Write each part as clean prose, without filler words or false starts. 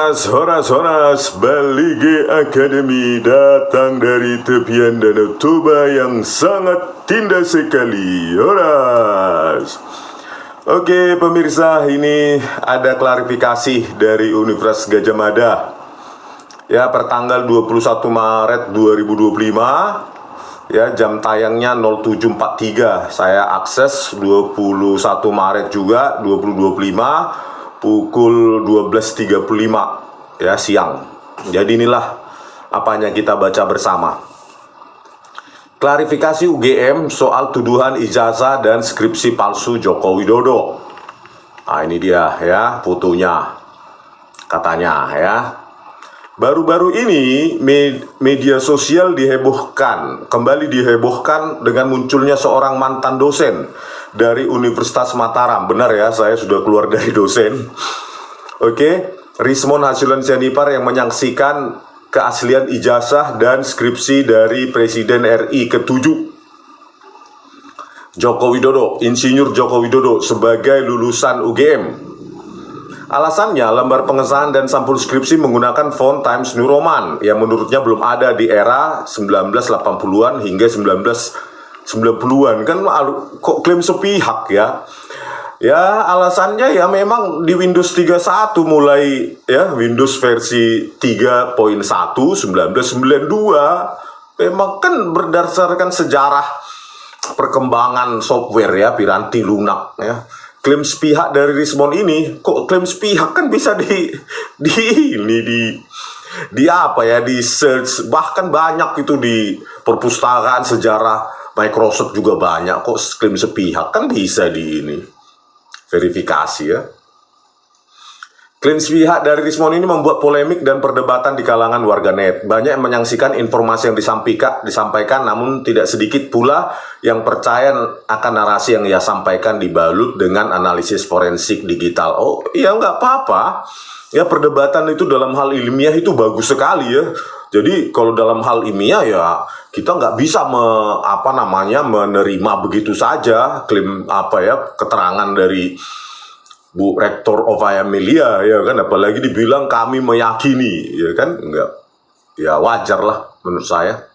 Horas, Balige Academy datang dari tepian Danau Toba yang sangat tindas sekali. Horas. Oke pemirsa, ini ada klarifikasi dari Universitas Gadjah Mada. Ya, pertanggal 21 Maret 2025. Ya, jam tayangnya 07.43. Saya akses 21 Maret juga 2025 pukul 12.35 ya siang. Jadi inilah apanya kita baca bersama. Klarifikasi UGM soal tuduhan ijazah dan skripsi palsu Joko Widodo. Nah, ini dia ya fotonya. Katanya ya. Baru-baru ini media sosial kembali dihebohkan dengan munculnya seorang mantan dosen dari Universitas Mataram. Benar ya, saya sudah keluar dari dosen. Oke, Rismond Hasilan Sianipar yang menyaksikan keaslian ijazah dan skripsi dari Presiden RI ke-7 Joko Widodo, Insinyur Joko Widodo sebagai lulusan UGM. Alasannya, lembar pengesahan dan sampul skripsi menggunakan font Times New Roman yang menurutnya belum ada di era 1980-an hingga 1990-an. Kan kok klaim sepihak ya? Ya, alasannya ya memang di Windows 31 mulai ya, Windows versi 3.1 1992 memang kan berdasarkan sejarah perkembangan software ya, Piranti lunak ya. Klaim sepihak dari Rismond ini, kok klaim sepihak kan bisa di apa ya, di search, bahkan banyak itu di perpustakaan sejarah Microsoft juga banyak kok klaim sepihak kan bisa di ini verifikasi ya. Klaim sepihak dari Rismond ini membuat polemik dan perdebatan di kalangan warganet. Banyak yang menyaksikan informasi yang disampaikan, namun tidak sedikit pula yang percaya akan narasi yang ia sampaikan dibalut dengan analisis forensik digital. Oh iya, nggak apa-apa. Ya, perdebatan itu dalam hal ilmiah itu bagus sekali ya. Jadi kalau dalam hal ilmiah ya kita nggak bisa menerima begitu saja klaim keterangan dari Bu Rektor of Amelia ya kan, apalagi dibilang kami meyakini ya kan, enggak ya, wajar lah menurut saya.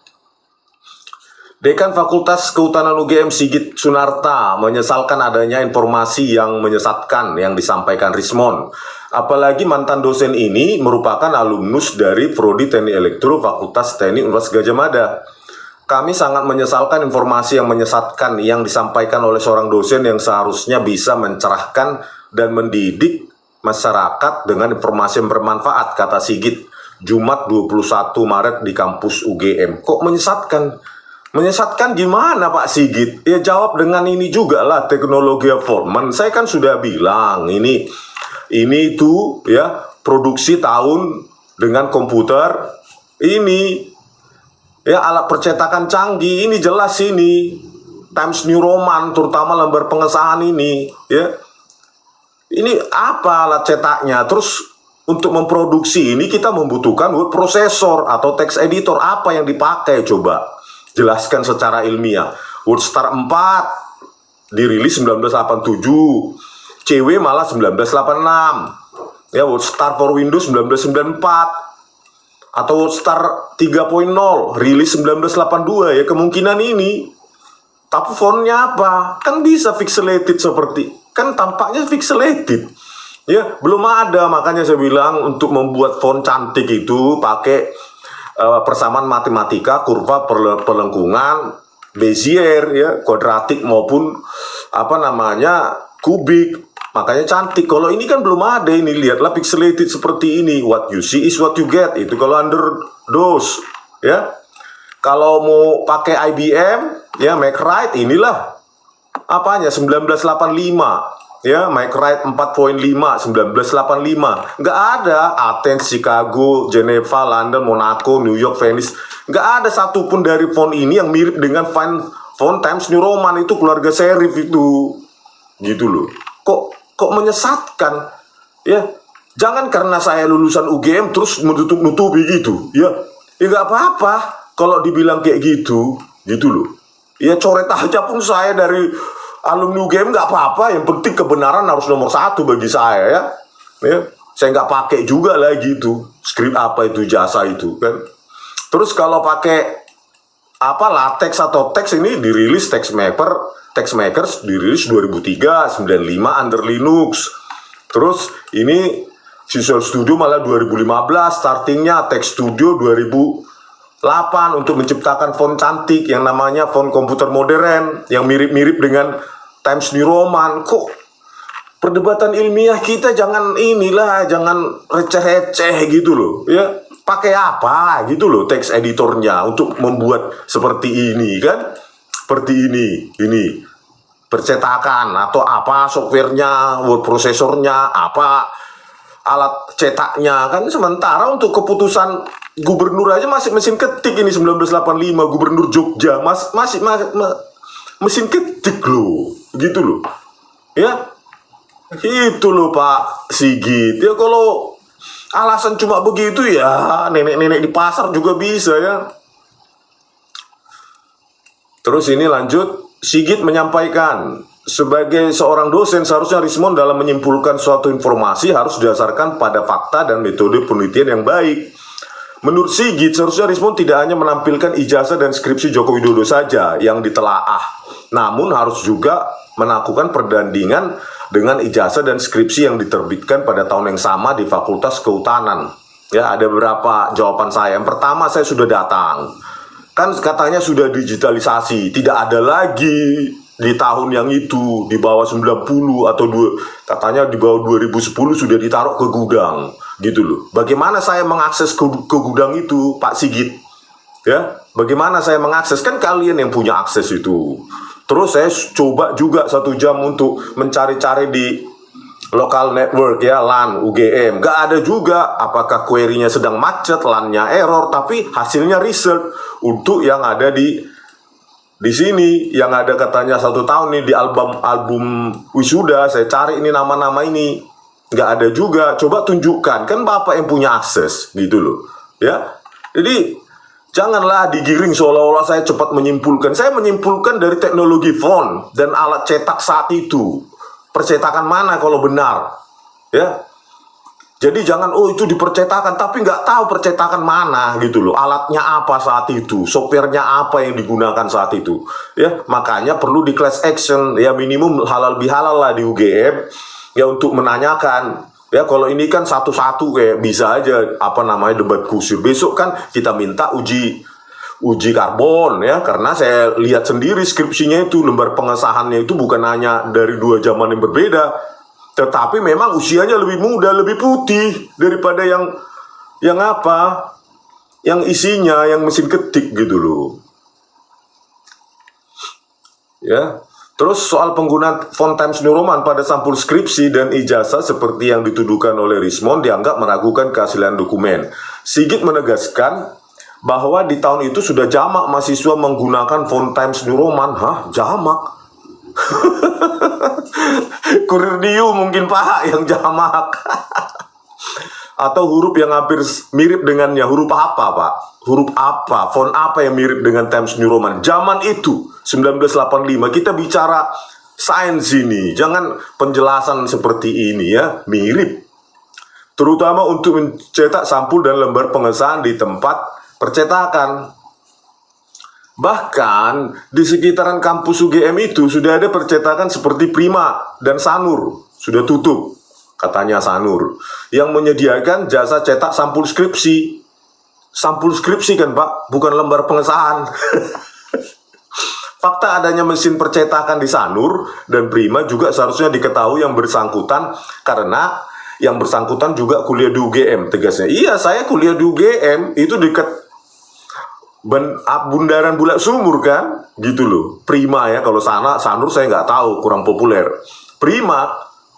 Dekan Fakultas Kehutanan UGM Sigit Sunarta menyesalkan adanya informasi yang menyesatkan yang disampaikan Rismond. Apalagi mantan dosen ini merupakan alumnus dari Prodi Teknik Elektro Fakultas Teknik Universitas Gadjah Mada. Kami sangat menyesalkan informasi yang menyesatkan yang disampaikan oleh seorang dosen yang seharusnya bisa mencerahkan dan mendidik masyarakat dengan informasi yang bermanfaat, kata Sigit, Jumat 21 Maret di kampus UGM. Kok menyesatkan? Menyesatkan gimana Pak Sigit? Ya jawab dengan ini juga lah, teknologi Forman. Saya kan sudah bilang, ini itu ya produksi tahun dengan komputer, ini ya alat percetakan canggih, ini jelas ini Times New Roman, terutama lembar pengesahan ini ya. Ini apa alat cetaknya? Terus untuk memproduksi ini kita membutuhkan word processor atau text editor. Apa yang dipakai? Coba jelaskan secara ilmiah. WordStar 4 dirilis 1987, CW malah 1986. Ya, WordStar for Windows 1994. Atau WordStar 3.0 rilis 1982 ya, kemungkinan ini. Tapi fontnya apa? Kan bisa pixelated kan tampaknya pixelated. Ya, belum ada, makanya saya bilang untuk membuat font cantik itu pakai persamaan matematika, kurva pelengkungan, Bezier ya, kuadratik maupun kubik. Makanya cantik. Kalau ini kan belum ada, ini lihatlah pixelated seperti ini. What you see is what you get. Itu kalau under DOS ya. Kalau mau pakai IBM ya, Mac Write inilah apanya 1985 ya, Mac Write 4.5 1985. Nggak ada Athens, Chicago, Geneva, London, Monaco, New York, Venice. Nggak ada satupun dari font ini yang mirip dengan font Times New Roman. Itu keluarga serif itu, gitu loh. Kok menyesatkan ya? Jangan karena saya lulusan UGM terus menutup-nutupi gitu ya. Ya nggak apa-apa kalau dibilang kayak gitu loh. Ya coret aja pun saya dari alumni UGM nggak apa-apa. Yang penting kebenaran harus nomor satu bagi saya ya. saya nggak pakai juga lagi itu script apa itu jasa itu kan. Terus kalau pakai apa latex atau teks ini dirilis TextMakers dirilis 2003 95 under Linux. Terus ini Visual Studio malah 2015 startingnya, Text Studio 2008 untuk menciptakan font cantik yang namanya font komputer modern yang mirip-mirip dengan Times New Roman. Kok perdebatan ilmiah kita jangan receh-receh gitu loh ya. Pakai apa gitu loh text editornya untuk membuat seperti ini kan, seperti ini percetakan atau apa softwarenya, word prosesornya, apa alat cetaknya kan. Sementara untuk keputusan gubernur aja masih mesin ketik ini 1985 gubernur Jogja masih mesin ketik loh gitu loh ya. Itu loh Pak Sigit ya. Kalau alasan cuma begitu ya nenek-nenek di pasar juga bisa ya. Terus ini lanjut, Sigit menyampaikan, sebagai seorang dosen seharusnya Rismond dalam menyimpulkan suatu informasi harus didasarkan pada fakta dan metode penelitian yang baik. Menurut Sigit, seharusnya Rismond tidak hanya menampilkan ijazah dan skripsi Joko Widodo saja yang ditelaah, namun harus juga melakukan perbandingan dengan ijazah dan skripsi yang diterbitkan pada tahun yang sama di Fakultas Kehutanan. Ya, ada beberapa jawaban saya. Yang pertama, saya sudah datang. Kan katanya sudah digitalisasi, tidak ada lagi di tahun yang itu di bawah 90 atau katanya di bawah 2010 sudah ditaruh ke gudang gitu loh. Bagaimana saya mengakses ke gudang itu, Pak Sigit? Ya, bagaimana saya mengakses? Kan kalian yang punya akses itu. Terus saya coba juga 1 jam untuk mencari-cari di local network ya, LAN, UGM. Gak ada juga. Apakah query-nya sedang macet, LAN-nya error, tapi hasilnya research untuk yang ada di sini, yang ada katanya 1 tahun nih di album wisuda. Saya cari ini nama-nama ini, nggak ada juga. Coba tunjukkan, kan Bapak yang punya akses gitu loh ya. Jadi janganlah digiring seolah-olah saya cepat menyimpulkan. Saya menyimpulkan dari teknologi font dan alat cetak saat itu. Percetakan mana kalau benar ya. Jadi jangan itu dipercetakan tapi nggak tahu percetakan mana gitu loh. Alatnya apa saat itu, softwarenya apa yang digunakan saat itu ya. Makanya perlu di class action ya, minimum halal bihalal lah di UGM ya, untuk menanyakan ya. Kalau ini kan satu-satu kayak bisa aja debat kusir. Besok kan kita minta uji karbon ya, karena saya lihat sendiri skripsinya itu, lembar pengesahannya itu bukan hanya dari 2 zaman yang berbeda, tetapi memang usianya lebih muda, lebih putih daripada yang isinya yang mesin ketik gitu loh ya. Terus soal penggunaan font Times New Roman pada sampul skripsi dan ijazah seperti yang dituduhkan oleh Rismond dianggap meragukan keaslian dokumen. Sigit menegaskan bahwa di tahun itu sudah jamak mahasiswa menggunakan font Times New Roman. Hah? Jamak? Kurir New mungkin Pak yang jamak. Atau huruf yang hampir mirip dengannya. Huruf apa Pak? Huruf apa? Font apa yang mirip dengan Times New Roman? Zaman itu 1985, kita bicara sains ini, jangan penjelasan seperti ini ya, mirip. Terutama untuk mencetak sampul dan lembar pengesahan di tempat percetakan. Bahkan di sekitaran kampus UGM itu sudah ada percetakan seperti Prima dan Sanur, sudah tutup katanya Sanur, yang menyediakan jasa cetak sampul skripsi. Sampul skripsi kan Pak, bukan lembar pengesahan. Fakta adanya mesin percetakan di Sanur dan Prima juga seharusnya diketahui yang bersangkutan, karena yang bersangkutan juga kuliah di UGM, tegasnya. Iya, saya kuliah di UGM, itu dekat Bundaran Bulak Sumur kan, gitu loh. Prima ya, kalau Sanur saya nggak tahu, kurang populer. Prima,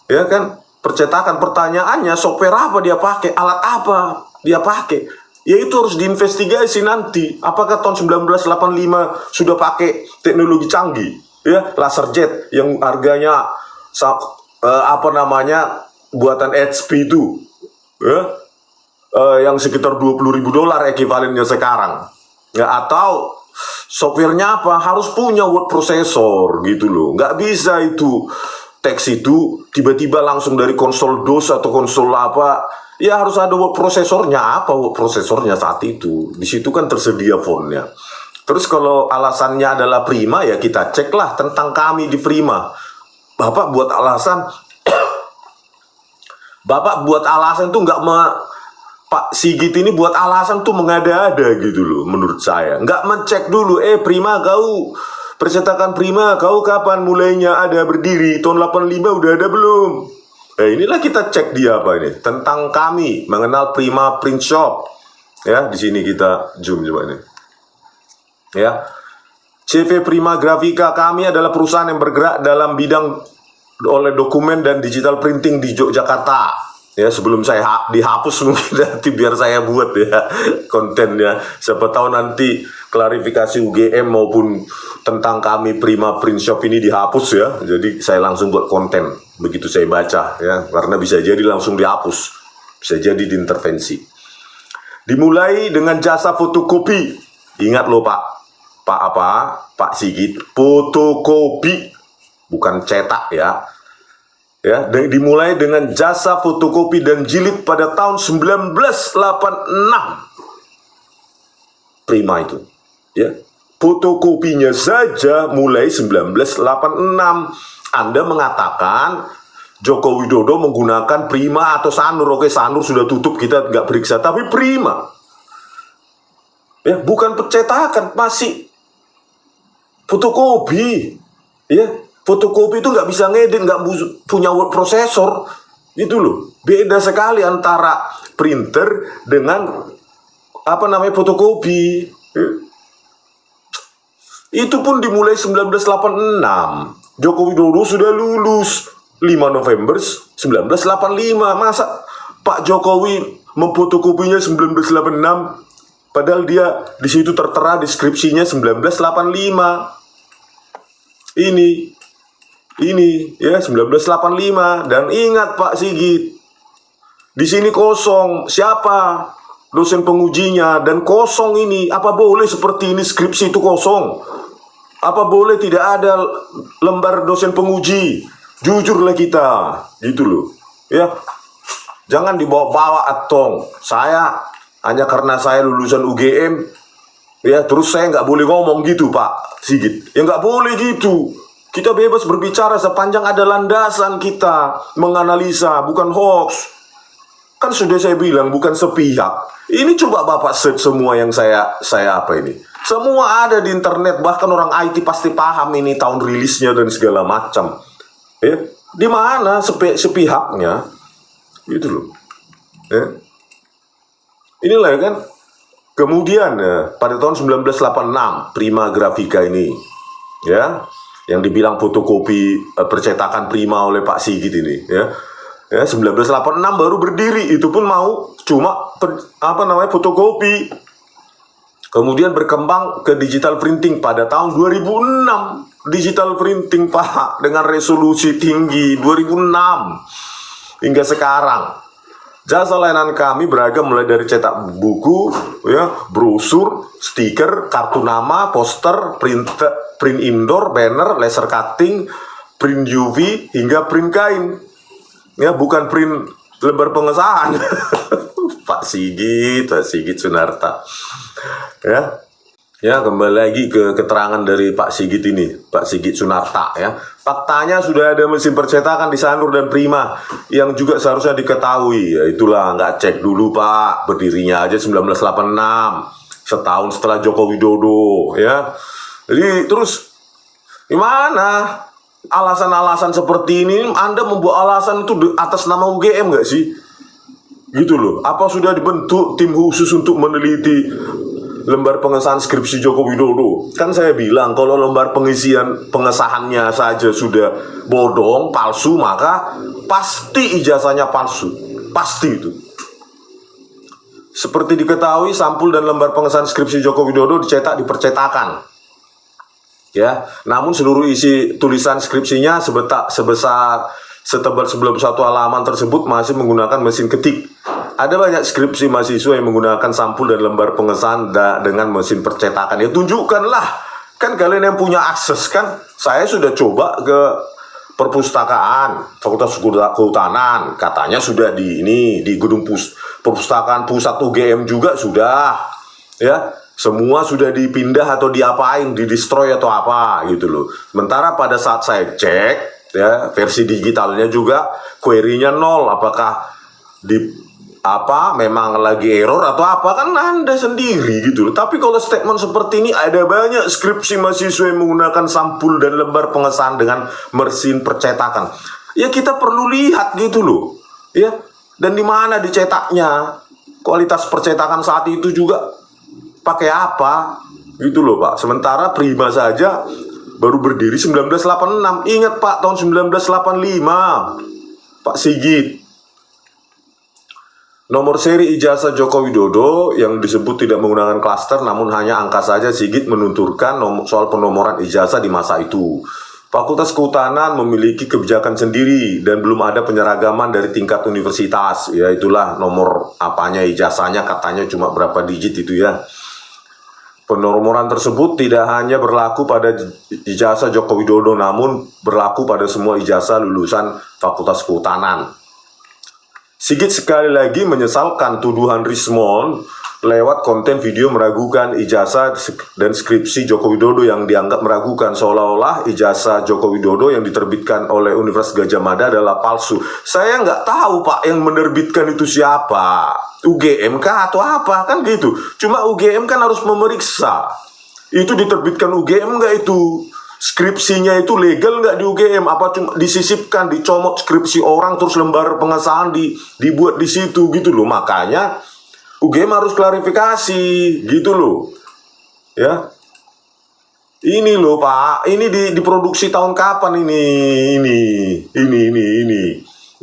ya kan, percetakan, pertanyaannya software apa dia pakai, alat apa dia pakai. Ya itu harus diinvestigasi nanti. Apakah tahun 1985 sudah pakai teknologi canggih, ya, laserjet yang harganya buatan HP itu, ya, yang sekitar $20.000 ekivalennya sekarang. Ya, atau softwarenya apa? Harus punya word processor gitu loh. Nggak bisa itu teks itu tiba-tiba langsung dari konsol DOS atau konsol apa, ya harus ada word prosesornya. Apa word prosesornya saat itu? Di situ kan tersedia fontnya. Terus kalau alasannya adalah Prima, ya kita ceklah tentang kami di Prima. Bapak buat alasan tuh nggak Pak Sigit ini buat alasan tuh mengada-ada gitu loh, menurut saya. Nggak mencek dulu, Prima kau, percetakan Prima kau kapan mulainya ada berdiri? Tahun 85 udah ada belum? Inilah kita cek dia apa ini, tentang kami mengenal Prima Print Shop. Ya, di sini kita zoom coba ini. Ya. CV Prima Grafika, kami adalah perusahaan yang bergerak dalam bidang oleh dokumen dan digital printing di Yogyakarta. Ya, sebelum saya dihapus mungkin nanti biar saya buat ya kontennya. Siapa tahu nanti klarifikasi UGM maupun tentang kami Prima Print Shop ini dihapus ya. Jadi saya langsung buat konten begitu saya baca ya, karena bisa jadi langsung dihapus, bisa jadi diintervensi. Dimulai dengan jasa fotokopi. Ingat loh Pak Sigit, fotokopi bukan cetak ya. Ya, dimulai dengan jasa fotokopi dan jilid pada tahun 1986. Prima itu. Ya. Fotokopinya saja mulai 1986. Anda mengatakan Joko Widodo menggunakan Prima atau Sanur. Oke, Sanur sudah tutup, kita nggak periksa. Tapi Prima. Ya, bukan percetakan, masih fotokopi. Ya. Fotokopi itu nggak bisa ngedit, nggak punya word processor, itu loh. Beda sekali antara printer dengan fotokopi. Itu pun dimulai 1986. Joko Widodo sudah lulus 5 November 1985. Masa Pak Jokowi memfotokopinya 1986, padahal dia di situ tertera deskripsinya 1985. Ini ya 1985. Dan ingat Pak Sigit, di sini kosong. Siapa dosen pengujinya? Dan kosong ini, apa boleh seperti ini skripsi itu kosong? Apa boleh tidak ada lembar dosen penguji? Jujurlah kita, gitu loh. Ya, jangan dibawa-bawa atong. Saya hanya karena saya lulusan UGM, ya terus saya nggak boleh ngomong gitu Pak Sigit. Ya nggak boleh gitu. Kita bebas berbicara sepanjang ada landasan kita menganalisa, bukan hoax. Kan sudah saya bilang bukan sepihak. Ini coba Bapak search semua yang saya apa ini. Semua ada di internet, bahkan orang IT pasti paham ini tahun rilisnya dan segala macam. Ya, di mana sepihaknya? Gitu loh. Ya. Inilah ya kan. Kemudian pada tahun 1986 Prima Grafika ini, ya, yang dibilang fotokopi percetakan Prima oleh Pak Sigit ini, ya. Ya, 1986 baru berdiri, itu pun mau cuma fotokopi. Kemudian berkembang ke digital printing pada tahun 2006. Digital printing Pak, dengan resolusi tinggi 2006 hingga sekarang. Jasa layanan kami beragam mulai dari cetak buku, ya, brosur, stiker, kartu nama, poster, print indoor, banner, laser cutting, print UV, hingga print kain. Ya, bukan print lembar pengesahan. Pak Sigit Sunarta. Ya, kembali lagi ke keterangan dari Pak Sigit ini, Pak Sigit Sunarta ya. Faktanya sudah ada mesin percetakan di Sanur dan Prima yang juga seharusnya diketahui. Ya itulah, nggak cek dulu Pak, berdirinya aja 1986, setahun setelah Joko Widodo ya. Jadi terus gimana? Alasan-alasan seperti ini Anda membuat alasan itu atas nama UGM nggak sih? Gitu loh. Apa sudah dibentuk tim khusus untuk meneliti lembar pengesahan skripsi Joko Widodo? Kan saya bilang kalau lembar pengesahannya saja sudah bodong, palsu, maka pasti ijazahnya palsu. Pasti itu. Seperti diketahui, sampul dan lembar pengesahan skripsi Joko Widodo dicetak di percetakan. Ya, namun seluruh isi tulisan skripsinya setebal 91 halaman tersebut masih menggunakan mesin ketik. Ada banyak skripsi mahasiswa yang menggunakan sampul dan lembar pengesahan dengan mesin percetakan. Ya tunjukkanlah, kan kalian yang punya akses kan. Saya sudah coba ke perpustakaan, Fakultas Kehutanan, katanya sudah di gedung perpustakaan pusat UGM juga sudah, ya. Semua sudah dipindah atau diapain, di-destroy atau apa gitu loh. Sementara pada saat saya cek, ya, versi digitalnya juga query-nya 0. Apakah memang lagi error atau apa, kan Anda sendiri gitu loh. Tapi kalau statement seperti ini, ada banyak skripsi mahasiswa yang menggunakan sampul dan lembar pengesahan dengan mesin percetakan. Ya kita perlu lihat gitu loh, ya. Dan di mana dicetaknya, kualitas percetakan saat itu juga pakai apa gitu loh Pak. Sementara Prima saja baru berdiri 1986. Ingat Pak, tahun 1985 Pak Sigit. Nomor seri ijazah Joko Widodo yang disebut tidak menggunakan klaster, namun hanya angka saja. Sigit menuturkan soal penomoran ijazah di masa itu. Fakultas Kehutanan memiliki kebijakan sendiri dan belum ada penyeragaman dari tingkat universitas. Ya itulah nomor apanya ijazahnya, katanya cuma berapa digit itu ya. Penomoran tersebut tidak hanya berlaku pada ijazah Joko Widodo, namun berlaku pada semua ijazah lulusan Fakultas Kehutanan. Sigit sekali lagi menyesalkan tuduhan Rismond lewat konten video meragukan ijazah dan skripsi Joko Widodo yang dianggap meragukan, seolah-olah ijazah Joko Widodo yang diterbitkan oleh Universitas Gadjah Mada adalah palsu. Saya nggak tahu Pak, yang menerbitkan itu siapa, UGM kah atau apa, kan gitu. Cuma UGM kan harus memeriksa itu diterbitkan UGM nggak, itu skripsinya itu legal nggak di UGM, apa cuma disisipkan, dicomot skripsi orang terus lembar pengesahan dibuat di situ gitu loh. Makanya UGM harus klarifikasi gitu loh, ya. Ini loh Pak, ini diproduksi tahun kapan ini,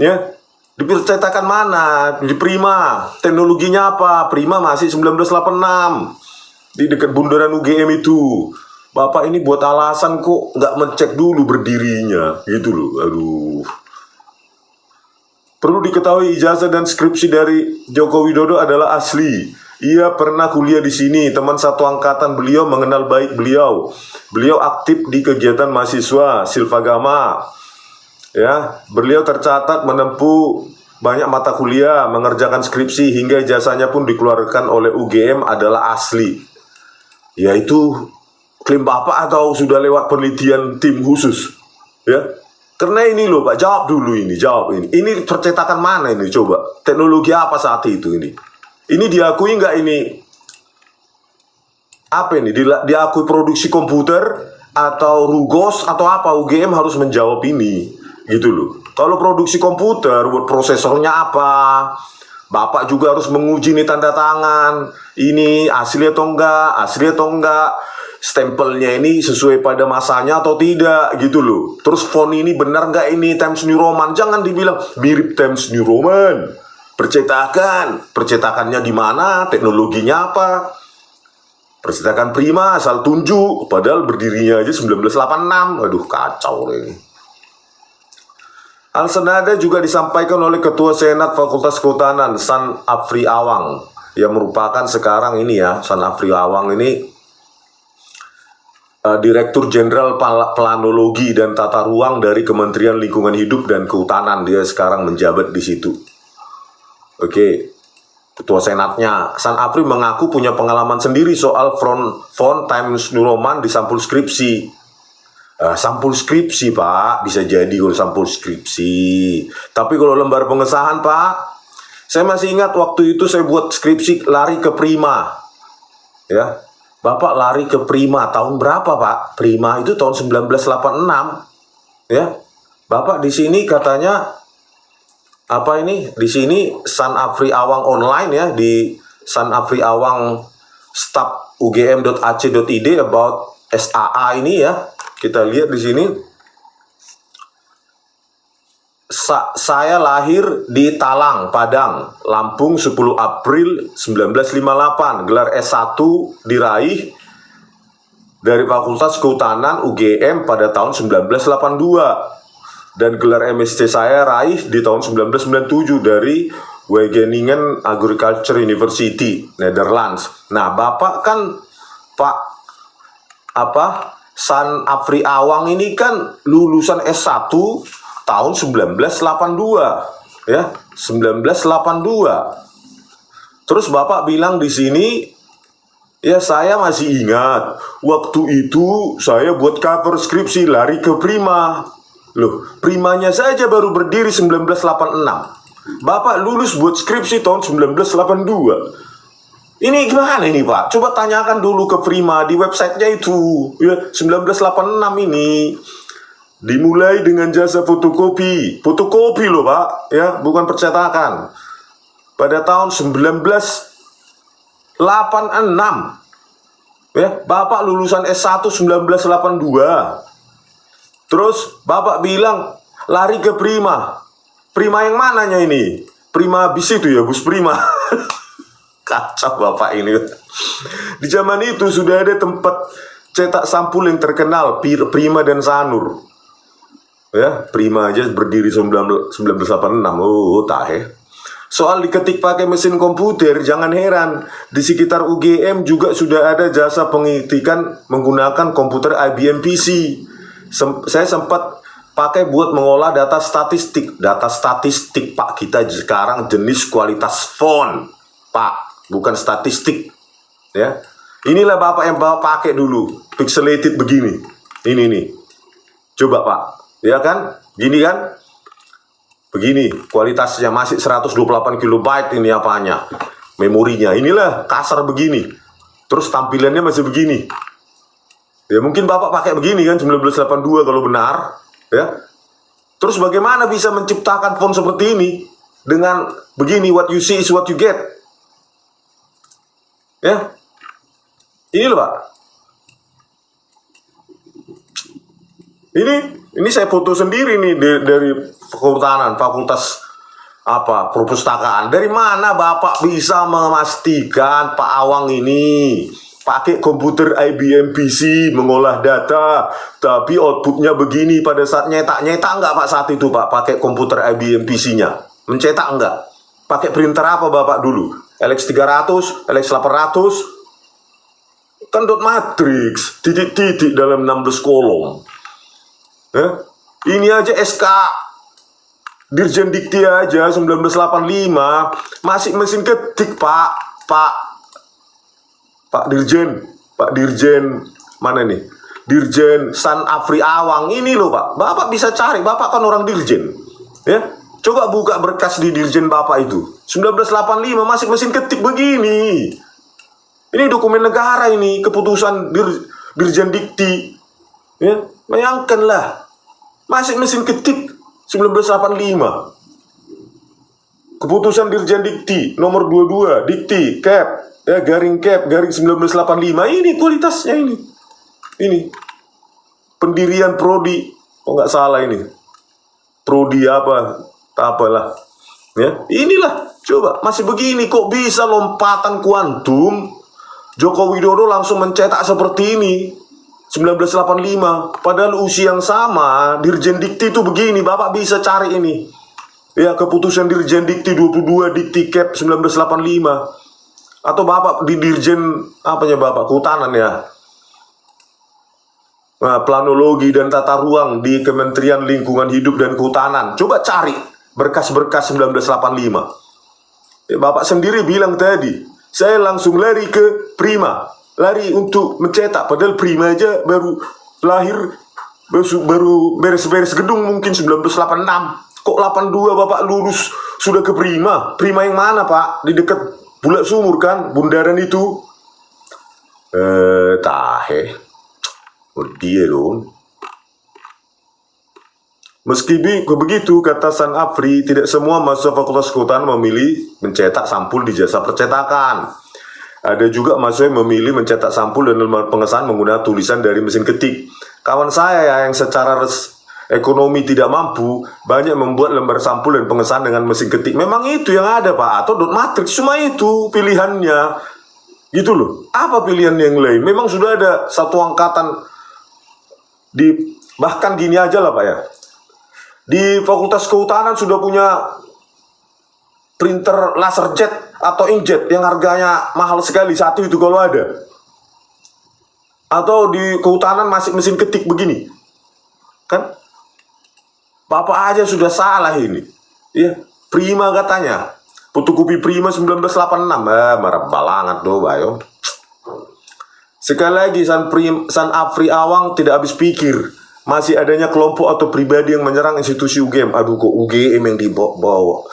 ya. Dipercetakan mana? Di Prima. Teknologinya apa? Prima masih 1986 di dekat bundaran UGM itu. Bapak ini buat alasan kok nggak ngecek dulu berdirinya gitu loh. Aduh. Perlu diketahui ijazah dan skripsi dari Joko Widodo adalah asli. Ia pernah kuliah di sini. Teman satu angkatan beliau mengenal baik beliau. Beliau aktif di kegiatan mahasiswa Silvagama. Ya, beliau tercatat menempuh banyak mata kuliah, mengerjakan skripsi hingga ijazahnya pun dikeluarkan oleh UGM adalah asli. Yaitu klaim Bapak atau sudah lewat penelitian tim khusus? Ya. Karena ini loh Pak, jawab dulu ini, jawab ini. Ini percetakan mana ini coba? Teknologi apa saat itu ini? Ini diakui nggak ini? Apa ini? Diakui produksi komputer atau Rugos atau apa? UGM harus menjawab ini, gitu loh. Kalau produksi komputer, buat prosesornya apa? Bapak juga harus menguji nih tanda tangan. Ini asli atau enggak? Stempelnya ini sesuai pada masanya atau tidak gitu loh. Terus font ini benar nggak ini Times New Roman? Jangan dibilang mirip Times New Roman. Percetakannya di mana? Teknologinya apa? Percetakan Prima asal tunjuk, padahal berdirinya aja 1986. Aduh kacau ini. Hal senada juga disampaikan oleh Ketua Senat Fakultas Kehutanan San Afri Awang, yang merupakan sekarang ini ya, San Afri Awang ini Direktur Jenderal Planologi dan Tata Ruang dari Kementerian Lingkungan Hidup dan Kehutanan. Dia sekarang menjabat di situ. Oke, Ketua Senatnya San Afri mengaku punya pengalaman sendiri soal font Times New Roman di sampul skripsi. Sampul skripsi Pak, bisa jadi kalau sampul skripsi. Tapi kalau lembar pengesahan Pak, saya masih ingat waktu itu saya buat skripsi lari ke Prima, ya. Bapak lari ke Prima tahun berapa Pak? Prima itu tahun 1986, ya. Bapak di sini katanya apa ini? Di sini San Afri Awang online ya, di San Afri Awang staff ugm.ac.id about SAA ini ya. Kita lihat di sini. Saya lahir di Talang, Padang, Lampung 10 April 1958. Gelar S1 diraih dari Fakultas Kehutanan UGM pada tahun 1982. Dan gelar MSc saya raih di tahun 1997 dari Wageningen Agriculture University, Netherlands. Nah, Bapak kan San Afri Awang ini kan lulusan S1 tahun 1982, ya, 1982. Terus Bapak bilang di sini, ya saya masih ingat, waktu itu saya buat cover skripsi lari ke Prima. Loh, Primanya saja baru berdiri 1986. Bapak lulus buat skripsi tahun 1982. Ini gimana ini Pak? Coba tanyakan dulu ke Prima di websitenya itu. Ya, 1986 ini. Dimulai dengan jasa fotokopi. Fotokopi loh Pak, ya, bukan percetakan. Pada tahun 1986. Ya, Bapak lulusan S1 1982. Terus Bapak bilang lari ke Prima. Prima yang mananya ini? Prima bis itu ya, bus Prima. Kacau Bapak ini. Di zaman itu sudah ada tempat cetak sampul yang terkenal, Prima dan Sanur. Ya, Prima aja berdiri 1986. Oh, tahe. Soal diketik pakai mesin komputer, jangan heran. Di sekitar UGM juga sudah ada jasa pengetikan menggunakan komputer IBM PC. Saya sempat pakai buat mengolah data statistik. Data statistik Pak, kita sekarang jenis kualitas font Pak, bukan statistik, ya. Inilah Bapak yang Bapak pakai dulu, pixelated begini. Ini nih. Coba Pak, ya kan? Gini kan? Begini, kualitasnya masih 128 KB ini apanya? Memorinya. Inilah kasar begini. Terus tampilannya masih begini. Ya mungkin Bapak pakai begini kan 1982 kalau benar, ya. Terus bagaimana bisa menciptakan font seperti ini dengan begini, what you see is what you get. Ya, ini loh Pak. Ini saya foto sendiri nih dari kehutanan, fakultas perpustakaan. Dari mana Bapak bisa memastikan Pak Awang ini pakai komputer IBM PC mengolah data, tapi outputnya begini pada saat nyetak enggak Pak saat itu Pak pakai komputer IBM PC-nya? Mencetak enggak? Pakai printer apa Bapak dulu? LX300, LX800, kan dot matrix, titik-titik dalam 16 kolom. Ya? Ini aja SK Dirjen Dikti aja 1985 masih mesin ketik Pak Dirjen mana nih? Dirjen San Afri Awang ini loh Pak. Bapak bisa cari, Bapak kan orang Dirjen. Ya. Coba buka berkas di Dirjen Bapak itu. 1985 masih mesin ketik begini. Ini dokumen negara ini, keputusan Dirjen Dikti. Ya, bayangkanlah. Masih mesin ketik 1985. Keputusan Dirjen Dikti nomor 22, Dikti Cap, ya garing 1985. Ini kualitasnya ini. Ini. Pendirian prodi. Oh nggak salah ini. Prodi apalah, ya inilah coba masih begini kok bisa lompatan kuantum. Joko Widodo langsung mencetak seperti ini 1985, padahal usia yang sama Dirjen Dikti itu begini. Bapak bisa cari ini ya, keputusan Dirjen Dikti 22 Dikti Cap 1985, atau Bapak di Dirjen Bapak Kehutanan ya, Planologi dan Tata Ruang di Kementerian Lingkungan Hidup dan Kehutanan. Coba cari berkas-berkas 1985. Ya, Bapak sendiri bilang tadi, saya langsung lari ke Prima, lari untuk mencetak, padahal Prima aja baru lahir, baru beres-beres gedung mungkin 1986. Kok 82 Bapak lulus sudah ke Prima? Prima yang mana Pak? Di dekat Bulak Sumur kan, bundaran itu. Tahe. Dia dong. Meski begitu, kata San Afri, tidak semua mahasiswa Fakultas Kehutanan memilih mencetak sampul di jasa percetakan. Ada juga mahasiswa yang memilih mencetak sampul dan lembar pengesahan menggunakan tulisan dari mesin ketik. Kawan saya yang secara ekonomi tidak mampu, banyak membuat lembar sampul dan pengesahan dengan mesin ketik. Memang itu yang ada Pak, atau dot matrix, cuma itu pilihannya. Gitu loh. Apa pilihan yang lain? Memang sudah ada satu angkatan bahkan gini aja lah Pak ya. Di Fakultas Kehutanan sudah punya printer laser jet atau inkjet yang harganya mahal sekali satu itu kalau ada. Atau di kehutanan masih mesin ketik begini, kan? Bapak aja sudah salah ini. Ya, Prima katanya. Fotokopi Prima 1986. Marah balangat do, bayo. Sekali lagi, San Afri Awang tidak habis pikir. Masih adanya kelompok atau pribadi yang menyerang institusi UGM. Aduh, kok UGM yang dibawa.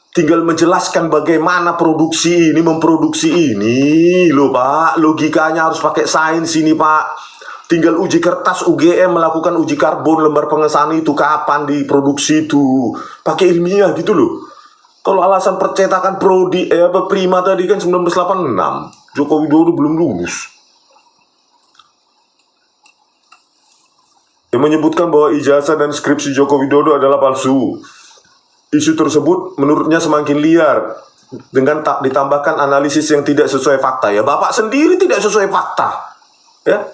Tinggal menjelaskan bagaimana memproduksi ini loh Pak. Logikanya harus pakai sains ini Pak. Tinggal uji kertas UGM melakukan uji karbon lembar pengesahan itu kapan diproduksi itu. Pakai ilmiah gitu loh. Kalau alasan percetakan Prima tadi kan 1986. Joko Widodo belum lulus. Yang menyebutkan bahwa ijazah dan skripsi Joko Widodo adalah palsu. Isu tersebut menurutnya semakin liar dengan tak ditambahkan analisis yang tidak sesuai fakta. Ya, Bapak sendiri tidak sesuai fakta. Ya.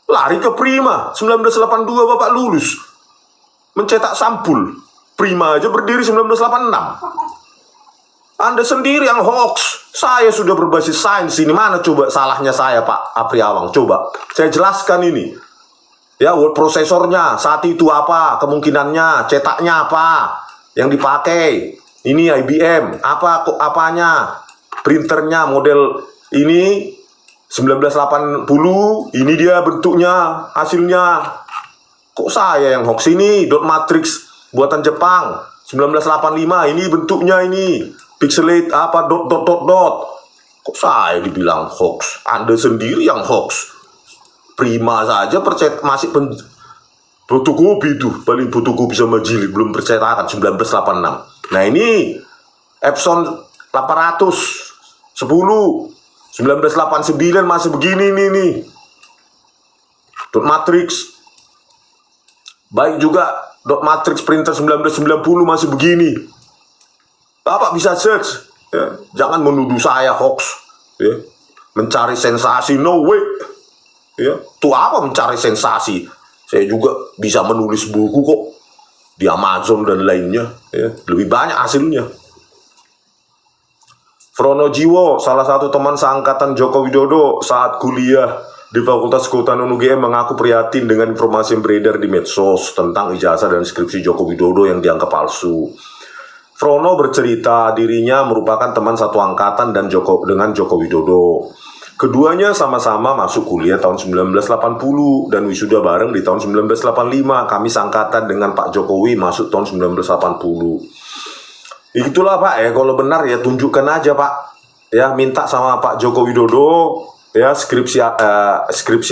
Lari ke Prima, 1982 Bapak lulus. Mencetak sampul. Prima aja berdiri 1986. Anda sendiri yang hoax. Saya sudah berbasis sains ini. Mana coba salahnya saya Pak Afri Awang? Coba saya jelaskan ini. Ya, word prosesornya saat itu apa, kemungkinannya, cetaknya apa, yang dipakai, ini IBM, apanya, printernya model ini 1980, ini dia bentuknya, hasilnya. Kok saya yang hoax ini, dot matrix buatan Jepang, 1985, ini bentuknya ini, pixelate dot. Kok saya dibilang hoax? Anda sendiri yang hoax. Prima saja masih fotokopi itu, paling fotokopi sama jilid, belum percetakan 1986. Nah ini Epson 810 1989 masih begini nih. Dot matrix. Baik juga dot matrix printer 1990 masih begini. Bapak bisa search, ya. Jangan menuduh saya hoax, ya. Mencari sensasi, no way. Ya, tuh apa mencari sensasi? Saya juga bisa menulis buku kok di Amazon dan lainnya, ya. Lebih banyak hasilnya. Frono Jiwo, salah satu teman seangkatan Joko Widodo saat kuliah di Fakultas Kehutanan UGM, mengaku prihatin dengan informasi yang beredar di medsos tentang ijazah dan skripsi Joko Widodo yang dianggap palsu. Frono bercerita dirinya merupakan teman satu angkatan dengan Joko Widodo. Keduanya sama-sama masuk kuliah tahun 1980 dan wisuda bareng di tahun 1985. Kami sangkatan dengan Pak Jokowi masuk tahun 1980. Itulah Pak ya, kalau benar ya tunjukkan aja Pak. Ya, minta sama Pak Joko Widodo ya skripsi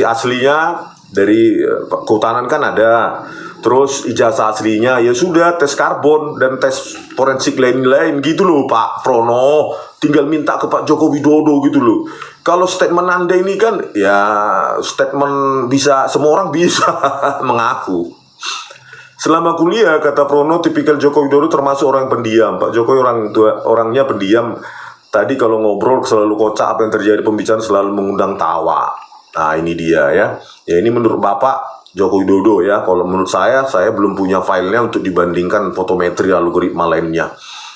aslinya dari kehutanan kan ada. Terus ijazah aslinya ya sudah, tes karbon dan tes forensik lain-lain gitu loh Pak Frono. Tinggal minta ke Pak Joko Widodo gitu loh. Kalau statement Anda ini kan ya statement bisa, semua orang bisa mengaku. Selama kuliah, kata Frono, tipikal Joko Widodo termasuk orang pendiam. Pak Jokowi orangnya pendiam. Tadi kalau ngobrol selalu kocak, apa yang terjadi pembicaraan selalu mengundang tawa. Nah ini dia ya. Ya ini menurut Bapak Joko Widodo ya. Kalau menurut saya belum punya filenya untuk dibandingkan fotometri algoritma lainnya.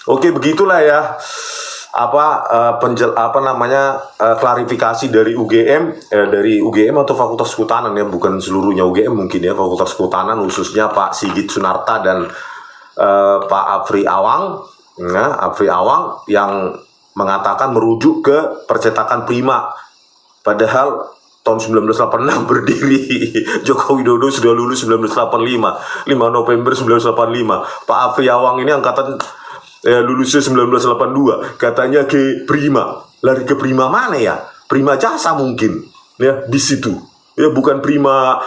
Oke, begitulah ya. Klarifikasi dari UGM atau Fakultas Kehutanan ya, bukan seluruhnya UGM mungkin ya, Fakultas Kehutanan khususnya Pak Sigit Sunarta dan Pak Afri Awang yang mengatakan merujuk ke percetakan Prima, padahal tahun 1986 berdiri. Joko Widodo sudah lulus 1985, 5 November 1985. Pak Afri Awang ini angkatan lulusnya 1982, katanya ke Prima. Lari ke Prima mana ya? Prima Jasa mungkin ya, di situ ya, bukan Prima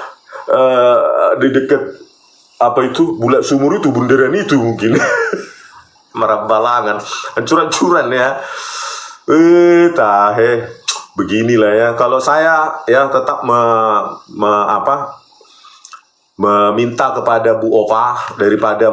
di dekat Bulat Sumur itu, bundaran itu mungkin. Merambalangan, hancuran-curan ya. Beginilah ya. Kalau saya ya tetap meminta kepada Bu Opa daripada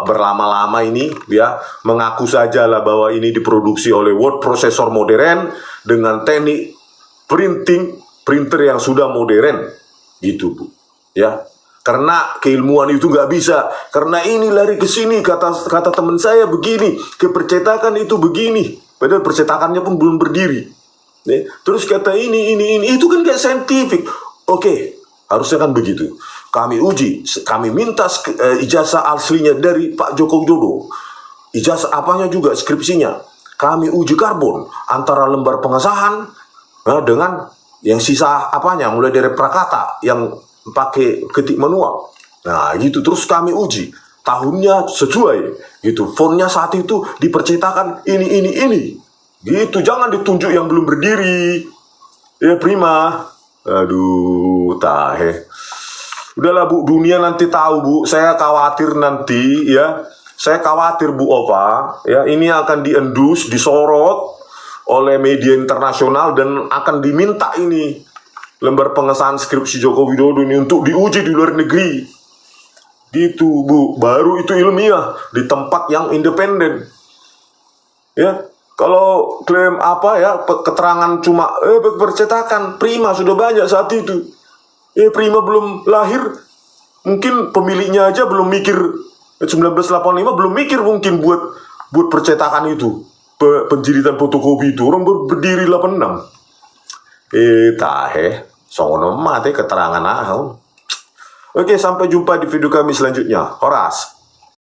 berlama-lama ini ya, mengaku saja lah bahwa ini diproduksi oleh word processor modern dengan teknik printer yang sudah modern gitu Bu ya. Karena keilmuan itu nggak bisa, karena ini lari ke sini, kata teman saya begini, ke percetakan itu begini, padahal percetakannya pun belum berdiri Terus kata ini itu kan gak saintifik. Oke, harusnya kan begitu. Kami uji, kami minta ijazah aslinya dari Pak Joko Widodo. Ijazah apanya juga, skripsinya. Kami uji karbon antara lembar pengesahan dengan yang sisa apanya, mulai dari prakata yang pakai ketik manual. Nah gitu, terus kami uji tahunnya sesuai gitu, fontnya saat itu dipercetakan ini gitu, jangan ditunjuk yang belum berdiri ya. Prima, aduh tahe, udahlah Bu, dunia nanti tahu Bu. Saya khawatir nanti ya, saya khawatir Bu Ova ya, ini akan diendus, disorot oleh media internasional dan akan diminta ini lembar pengesahan skripsi Joko Widodo ini untuk diuji di luar negeri gitu Bu, baru itu ilmiah di tempat yang independen ya. Kalau klaim apa ya, keterangan cuma percetakan, Prima sudah banyak saat itu Prima belum lahir, mungkin pemiliknya aja belum mikir, 1985 belum mikir mungkin buat percetakan itu, penjiritan fotokopi itu, orang baru berdiri 86. Sono mate keterangan ahon. Oke, sampai jumpa di video kami selanjutnya. Horas.